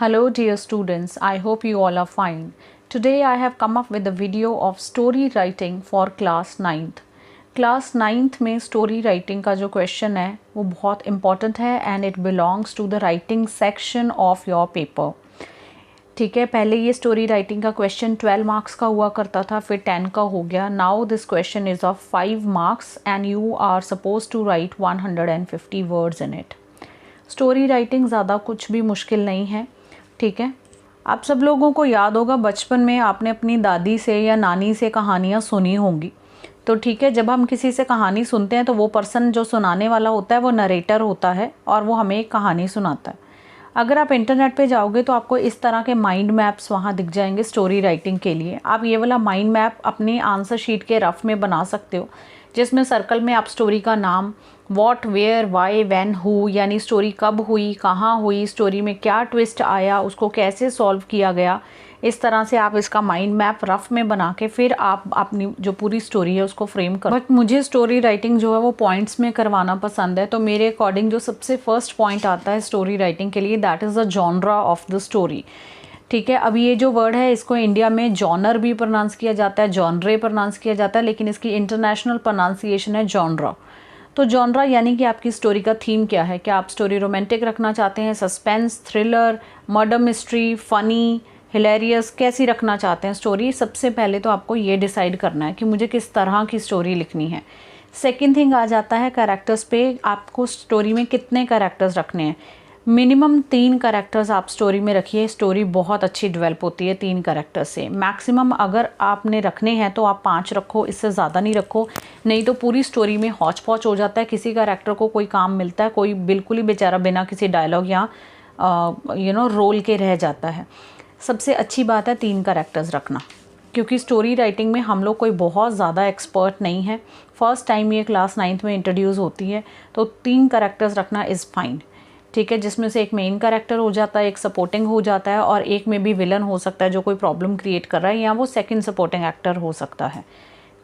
Hello dear students, I hope you all are fine. Today I have come up with a video of story writing for class 9th. Class 9th में story writing का जो question है वो बहुत important है and it belongs to the writing section of your paper. ठीक है, पहले ये स्टोरी राइटिंग का क्वेश्चन 12 मार्क्स का हुआ करता था, फिर 10 का हो गया. Now this question is of 5 marks and you are suppose to write 150 words in it. Story writing ज़्यादा कुछ भी मुश्किल नहीं है. ठीक है, आप सब लोगों को याद होगा बचपन में आपने अपनी दादी से या नानी से कहानियाँ सुनी होंगी. तो ठीक है, जब हम किसी से कहानी सुनते हैं तो वो पर्सन जो सुनाने वाला होता है वो नरेटर होता है और वो हमें एक कहानी सुनाता है. अगर आप इंटरनेट पे जाओगे तो आपको इस तरह के माइंड मैप्स वहाँ दिख जाएंगे स्टोरी राइटिंग के लिए. आप ये वाला माइंड मैप अपनी आंसर शीट के रफ में बना सकते हो, जिसमें सर्कल में आप स्टोरी का नाम, what, where, why, when, who, यानी स्टोरी कब हुई, कहाँ हुई, स्टोरी में क्या ट्विस्ट आया, उसको कैसे सॉल्व किया गया, इस तरह से आप इसका माइंड मैप रफ में बना के फिर आप अपनी जो पूरी स्टोरी है उसको फ्रेम करो. बट मुझे स्टोरी राइटिंग जो है वो पॉइंट्स में करवाना पसंद है. तो मेरे अकॉर्डिंग जो सबसे फर्स्ट पॉइंट आता है स्टोरी राइटिंग के लिए, that is the genre of the story. ठीक है, अब ये जो वर्ड है इसको इंडिया में जॉनर भी प्रोनाउंस किया जाता है, जॉनरे प्रोनाउंस किया जाता है, लेकिन इसकी इंटरनेशनल प्रोनाउंसिएशन है जॉनरा. तो जॉनरा यानी कि आपकी स्टोरी का थीम क्या है. क्या आप स्टोरी रोमांटिक रखना चाहते हैं, suspense, thriller, murder mystery, funny, hilarious, कैसी रखना चाहते हैं स्टोरी. सबसे पहले तो आपको ये डिसाइड करना है कि मुझे किस तरह की स्टोरी लिखनी है. सेकंड थिंग आ जाता है कैरेक्टर्स पे. आपको स्टोरी में कितने कैरेक्टर्स रखने हैं. मिनिमम 3 कैरेक्टर्स आप स्टोरी में रखिए. स्टोरी बहुत अच्छी डेवलप होती है 3 कैरेक्टर्स से. मैक्सिमम अगर आपने रखने हैं तो आप 5 रखो, इससे ज़्यादा नहीं रखो, नहीं तो पूरी स्टोरी में हौच पौच हो जाता है. किसी कैरेक्टर को कोई काम मिलता है, कोई बिल्कुल ही बेचारा बिना किसी डायलॉग या रोल के रह जाता है. सबसे अच्छी बात है 3 कैरेक्टर्स रखना, क्योंकि स्टोरी राइटिंग में हम लोग कोई बहुत ज़्यादा एक्सपर्ट नहीं है. फर्स्ट टाइम ये क्लास 9th में इंट्रोड्यूस होती है, तो 3 कैरेक्टर्स रखना इज़ फाइन. ठीक है, जिसमें से एक मेन कैरेक्टर हो जाता है, एक सपोर्टिंग हो जाता है और एक में भी विलन हो सकता है जो कोई प्रॉब्लम क्रिएट कर रहा है, या वो सेकंड सपोर्टिंग एक्टर हो सकता है.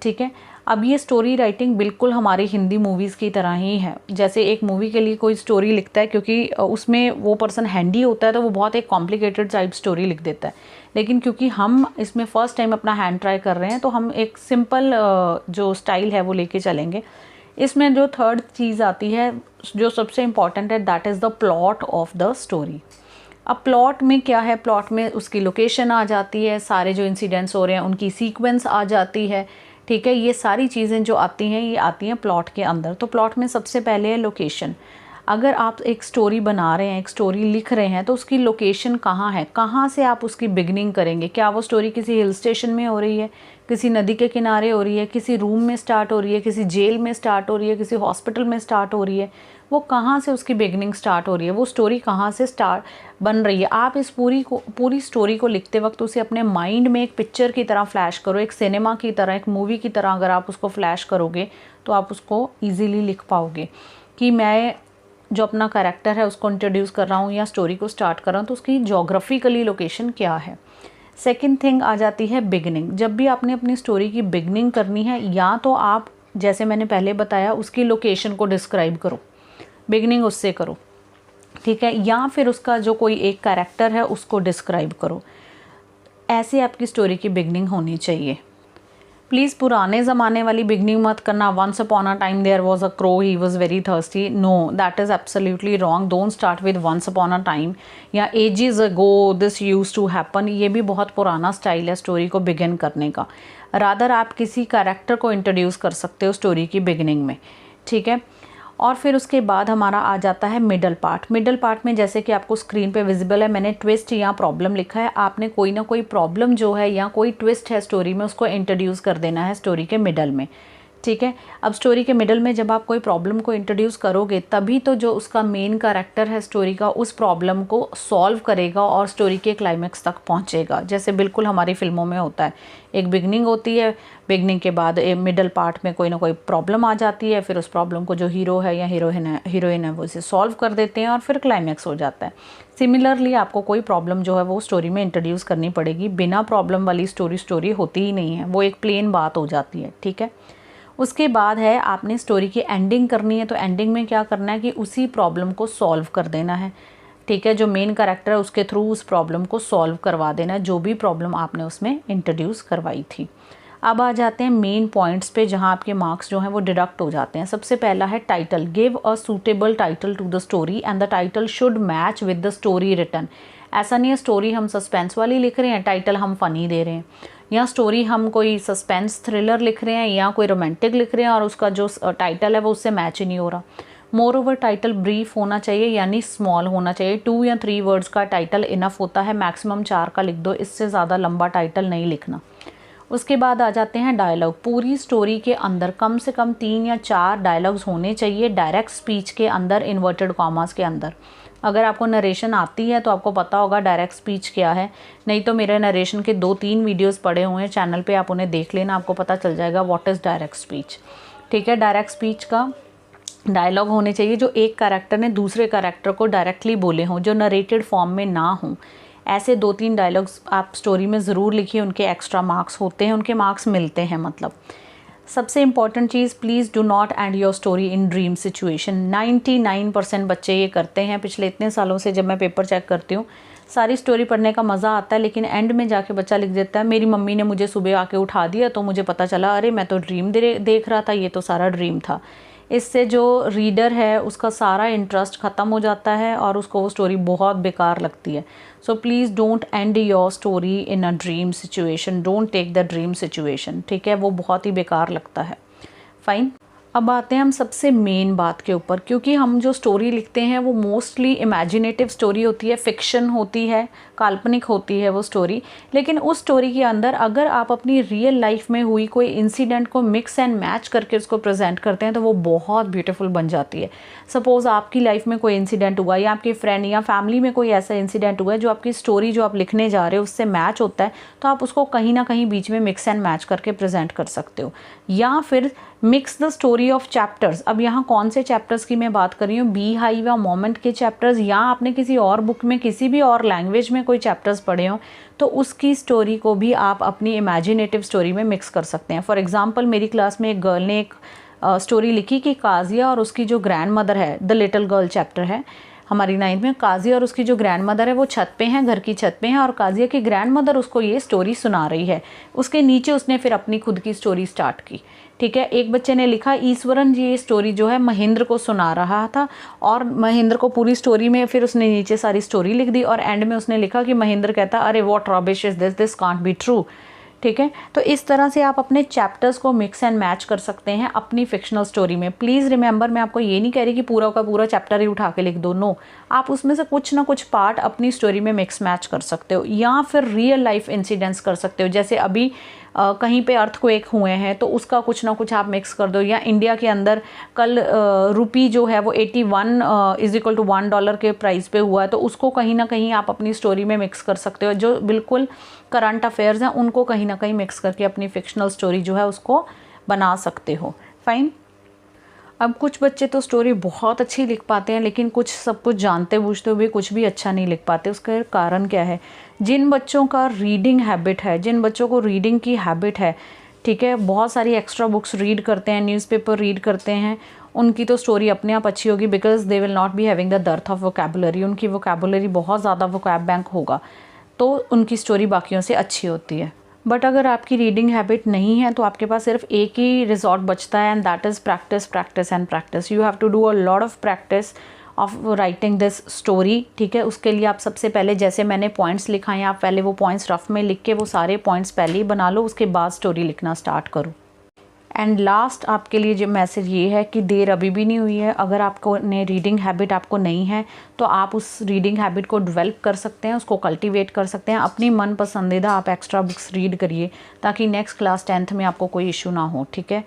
ठीक है, अब ये स्टोरी राइटिंग बिल्कुल हमारी हिंदी मूवीज़ की तरह ही है. जैसे एक मूवी के लिए कोई स्टोरी लिखता है, क्योंकि उसमें वो पर्सन हैंडी होता है तो वो बहुत एक कॉम्प्लिकेटेड टाइप स्टोरी लिख देता है. लेकिन क्योंकि हम इसमें फ़र्स्ट टाइम अपना हैंड ट्राई कर रहे हैं तो हम एक सिंपल जो स्टाइल है वो लेके चलेंगे. इसमें जो थर्ड चीज़ आती है जो सबसे इम्पॉर्टेंट है, that is the plot of the story. अब प्लॉट में क्या है, प्लॉट में उसकी लोकेशन आ जाती है, सारे जो इंसिडेंट्स हो रहे हैं उनकी सीक्वेंस आ जाती है. ठीक है, ये सारी चीज़ें जो आती हैं ये आती हैं प्लॉट के अंदर. तो प्लॉट में सबसे पहले है लोकेशन. अगर आप एक स्टोरी बना रहे हैं, एक स्टोरी लिख रहे हैं, तो उसकी लोकेशन कहाँ है, कहाँ से आप उसकी बिगनिंग करेंगे. क्या वो स्टोरी किसी हिल स्टेशन में हो रही है, किसी नदी के किनारे हो रही है, किसी रूम में स्टार्ट हो रही है, किसी जेल में स्टार्ट हो रही है, किसी हॉस्पिटल में स्टार्ट हो रही है. वो कहाँ से उसकी बिगनिंग स्टार्ट हो रही है, वो स्टोरी कहाँ से स्टार्ट बन रही है. आप इस पूरी स्टोरी को लिखते वक्त उसे अपने माइंड में एक पिक्चर की तरह फ्लैश करो, एक सिनेमा की तरह, एक मूवी की तरह अगर आप उसको फ्लैश करोगे तो आप उसको ईजीली लिख पाओगे कि मैं जो अपना कैरेक्टर है उसको इंट्रोड्यूस कर रहा हूँ या स्टोरी को स्टार्ट कर रहा हूँ तो उसकी जोग्राफिकली लोकेशन क्या है. सेकंड थिंग आ जाती है बिगनिंग. जब भी आपने अपनी स्टोरी की बिगनिंग करनी है, या तो आप जैसे मैंने पहले बताया उसकी लोकेशन को डिस्क्राइब करो, बिगनिंग उससे करो. ठीक है, या फिर उसका जो कोई एक कैरेक्टर है उसको डिस्क्राइब करो. ऐसे आपकी स्टोरी की बिगनिंग होनी चाहिए. प्लीज़ पुराने ज़माने वाली बिगनिंग मत करना. Once upon a time there was a crow, he was very thirsty. No, that is absolutely wrong. Don't start with once upon a time या ages ago this used to happen. ये भी बहुत पुराना style है story को begin करने का. Rather आप किसी कैरेक्टर को इंट्रोड्यूस कर सकते हो स्टोरी की बिगिनिंग में. ठीक है, और फिर उसके बाद हमारा आ जाता है मिडल पार्ट. मिडल पार्ट में जैसे कि आपको स्क्रीन पे विजिबल है, मैंने ट्विस्ट या प्रॉब्लम लिखा है. आपने कोई ना कोई प्रॉब्लम जो है या कोई ट्विस्ट है स्टोरी में उसको इंट्रोड्यूस कर देना है स्टोरी के मिडल में. ठीक है, अब स्टोरी के मिडल में जब आप कोई प्रॉब्लम को इंट्रोड्यूस करोगे तभी तो जो उसका मेन कैरेक्टर है स्टोरी का उस प्रॉब्लम को सॉल्व करेगा और स्टोरी के क्लाइमैक्स तक पहुंचेगा. जैसे बिल्कुल हमारी फिल्मों में होता है, एक बिगनिंग होती है, बिगनिंग के बाद मिडल पार्ट में कोई ना कोई प्रॉब्लम आ जाती है, फिर उस प्रॉब्लम को जो हीरो है या हीरोइन है वो इसे सॉल्व कर देते हैं और फिर क्लाइमैक्स हो जाता है. सिमिलरली आपको कोई प्रॉब्लम जो है वो स्टोरी में इंट्रोड्यूस करनी पड़ेगी. बिना प्रॉब्लम वाली स्टोरी होती ही नहीं है, वो एक प्लेन बात हो जाती है. ठीक है, उसके बाद है आपने स्टोरी की एंडिंग करनी है. तो एंडिंग में क्या करना है कि उसी प्रॉब्लम को सॉल्व कर देना है. ठीक है, जो मेन कैरेक्टर है उसके थ्रू उस प्रॉब्लम को सॉल्व करवा देना, जो भी प्रॉब्लम आपने उसमें इंट्रोड्यूस करवाई थी। अब आ जाते हैं मेन पॉइंट्स पे जहाँ आपके मार्क्स जो हैं वो डिडक्ट हो जाते हैं। सबसे पहला है title, give a suitable title to the story and the title should match with the story written. ऐसा नहीं है स्टोरी हम सस्पेंस वाली लिख रहे हैं, टाइटल हम फ़नी दे रहे हैं, या स्टोरी हम कोई सस्पेंस थ्रिलर लिख रहे हैं या कोई रोमांटिक लिख रहे हैं और उसका जो टाइटल है वो उससे मैच ही नहीं हो रहा। मोर ओवर टाइटल ब्रीफ होना चाहिए, यानी स्मॉल होना चाहिए। 2 या 3 वर्ड्स का टाइटल इनफ होता है, मैक्सिमम 4 का लिख दो, इससे ज़्यादा लंबा टाइटल नहीं लिखना। उसके बाद आ जाते हैं डायलॉग। पूरी स्टोरी के अंदर कम से कम 3 या 4 डायलॉग्स होने चाहिए, डायरेक्ट स्पीच के अंदर, इन्वर्टेड कॉमास के अंदर। अगर आपको नरेशन आती है तो आपको पता होगा डायरेक्ट स्पीच क्या है, नहीं तो मेरे नरेशन के 2-3 वीडियोस पड़े हुए हैं चैनल पे, आप उन्हें देख लेना, आपको पता चल जाएगा व्हाट इज़ डायरेक्ट स्पीच। ठीक है, डायरेक्ट स्पीच का डायलॉग होने चाहिए जो एक कैरेक्टर ने दूसरे कैरेक्टर को डायरेक्टली बोले हों, जो नरेटेड फॉर्म में ना हों। ऐसे 2-3 डायलॉग्स आप स्टोरी में ज़रूर लिखिए, उनके एक्स्ट्रा मार्क्स होते हैं, उनके मार्क्स मिलते हैं मतलब। सबसे important cheese, please do not and your story in dream situation. 99% बच्चे ये करते हैं। पिछले इतने सालों से जब मैं पेपर चेक करती हूँ, सारी स्टोरी पढ़ने का मज़ा आता है, लेकिन एंड में जाके बच्चा लिख देता है मेरी मम्मी ने मुझे सुबह आके उठा दिया तो मुझे पता चला अरे मैं तो ड्रीम देख रहा था, ये तो सारा ड्रीम था। इससे जो रीडर है उसका सारा इंटरेस्ट ख़त्म हो जाता है और उसको वो स्टोरी बहुत बेकार लगती है। So please don't end your story in a dream situation, don't take the dream situation, ठीक है, वो बहुत ही बेकार लगता है। फाइन। अब आते हैं हम सबसे मेन बात के ऊपर, क्योंकि हम जो स्टोरी लिखते हैं वो मोस्टली इमेजिनेटिव स्टोरी होती है, फिक्शन होती है, काल्पनिक होती है वो स्टोरी। लेकिन उस स्टोरी के अंदर अगर आप अपनी रियल लाइफ में हुई कोई इंसिडेंट को मिक्स एंड मैच करके उसको प्रेजेंट करते हैं तो वो बहुत ब्यूटीफुल बन जाती है। सपोज़ आपकी लाइफ में कोई इंसिडेंट हुआ या आपके फ्रेंड या फैमिली में कोई ऐसा इंसिडेंट हुआ है जो आपकी स्टोरी जो आप लिखने जा रहे हो उससे मैच होता है, तो आप उसको कहीं ना कहीं बीच में मिक्स एंड मैच करके प्रेजेंट कर सकते हो। या फिर mix the story of chapters. अब यहाँ कौन से चैप्टर्स की मैं बात कर रही हूँ, बी हाइव या मोमेंट के चैप्टर्स, या आपने किसी और बुक में किसी भी और लैंग्वेज में कोई चैप्टर्स पढ़े हो तो उसकी स्टोरी को भी आप अपनी इमेजिनेटिव स्टोरी में मिक्स कर सकते हैं। फॉर एग्जांपल मेरी क्लास में एक गर्ल ने एक स्टोरी लिखी कि काजिया और उसकी जो ग्रैंड मदर है, द लिटिल गर्ल चैप्टर है हमारी 9th में, काजिया और उसकी जो ग्रैंड मदर है वो छत पे हैं, घर की छत पे हैं, और काजिया की ग्रैंड मदर उसको ये स्टोरी सुना रही है। उसके नीचे उसने फिर अपनी खुद की स्टोरी स्टार्ट की। ठीक है, एक बच्चे ने लिखा ईश्वरन जी ये स्टोरी जो है महेंद्र को सुना रहा था, और महेंद्र को पूरी स्टोरी में फिर उसने नीचे सारी स्टोरी लिख दी, और एंड में उसने लिखा कि महेंद्र कहता अरे what rubbish is this can't be true. ठीक है, तो इस तरह से आप अपने चैप्टर्स को मिक्स एंड मैच कर सकते हैं अपनी फिक्शनल स्टोरी में। प्लीज़ रिमेंबर, मैं आपको ये नहीं कह रही कि पूरा का पूरा चैप्टर ही उठा के लिख दो, नो, आप उसमें से कुछ ना कुछ पार्ट अपनी स्टोरी में मिक्स मैच कर सकते हो, या फिर रियल लाइफ इंसिडेंट्स कर सकते हो। जैसे अभी कहीं पे अर्थक्वेक हुए हैं तो उसका कुछ ना कुछ आप मिक्स कर दो, या इंडिया के अंदर कल रुपी जो है वो 81 = $1 के प्राइस पे हुआ है, तो उसको कहीं ना कहीं आप अपनी स्टोरी में मिक्स कर सकते हो। जो बिल्कुल करंट अफेयर्स हैं उनको कहीं ना कहीं मिक्स करके अपनी फिक्शनल स्टोरी जो है उसको बना सकते हो। फाइन। अब कुछ बच्चे तो स्टोरी बहुत अच्छी लिख पाते हैं, लेकिन कुछ सब कुछ जानते बूझते हुए कुछ भी अच्छा नहीं लिख पाते। उसका कारण क्या है? जिन बच्चों का रीडिंग हैबिट है, जिन बच्चों को रीडिंग की हैबिट है, ठीक है, बहुत सारी एक्स्ट्रा बुक्स रीड करते हैं, न्यूज़पेपर रीड करते हैं, उनकी तो स्टोरी अपने आप अच्छी होगी, because they will not be having the depth of vocabulary. उनकी वोकैबुलरी बहुत ज़्यादा वोकैब बैंक होगा, तो उनकी स्टोरी बाकियों से अच्छी होती है। बट अगर आपकी रीडिंग हैबिट नहीं है तो आपके पास सिर्फ एक ही रिजॉर्ट बचता है, and that is practice, practice and practice. You have to do a lot of practice of writing this story. ठीक है, उसके लिए आप सबसे पहले, जैसे मैंने पॉइंट्स लिखाए, आप पहले वो पॉइंट्स रफ में लिख के वो सारे पॉइंट्स पहले ही बना लो, उसके बाद स्टोरी लिखना स्टार्ट करो। एंड लास्ट आपके लिए जो मैसेज ये है कि देर अभी भी नहीं हुई है। अगर आपको ने रीडिंग हैबिट आपको नहीं है तो आप उस रीडिंग हैबिट को डेवलप कर सकते हैं, उसको कल्टीवेट कर सकते हैं। अपनी मन पसंदीदा आप एक्स्ट्रा बुक्स रीड करिए ताकि नेक्स्ट क्लास 10th में आपको कोई इशू ना हो। ठीक है,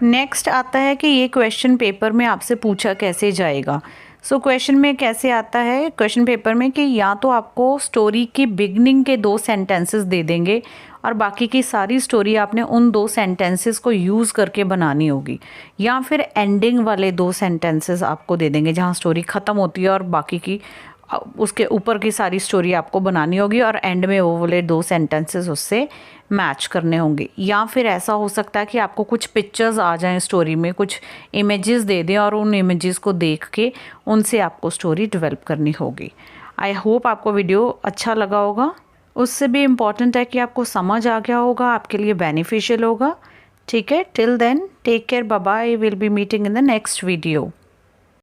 नेक्स्ट आता है कि ये क्वेश्चन पेपर में आपसे पूछा कैसे जाएगा। सो क्वेश्चन में कैसे आता है क्वेश्चन पेपर में कि या तो आपको स्टोरी की बिगनिंग के 2 सेंटेंसेस दे देंगे और बाकी की सारी स्टोरी आपने उन 2 सेंटेंसेस को यूज़ करके बनानी होगी, या फिर एंडिंग वाले 2 सेंटेंसेस आपको दे देंगे जहाँ स्टोरी ख़त्म होती है और बाकी की उसके ऊपर की सारी स्टोरी आपको बनानी होगी और एंड में वो वाले 2 सेंटेंसेस उससे मैच करने होंगे। या फिर ऐसा हो सकता है कि आपको कुछ पिक्चर्स आ जाएं स्टोरी में, कुछ इमेजेस दे दें और उन इमेजेस को देख के उनसे आपको स्टोरी डेवलप करनी होगी। आई होप आपको वीडियो अच्छा लगा होगा। उससे भी इम्पॉर्टेंट है कि आपको समझ आ गया होगा, आपके लिए बेनिफिशियल होगा। ठीक है, till then take care, bye bye, will be meeting in the next video.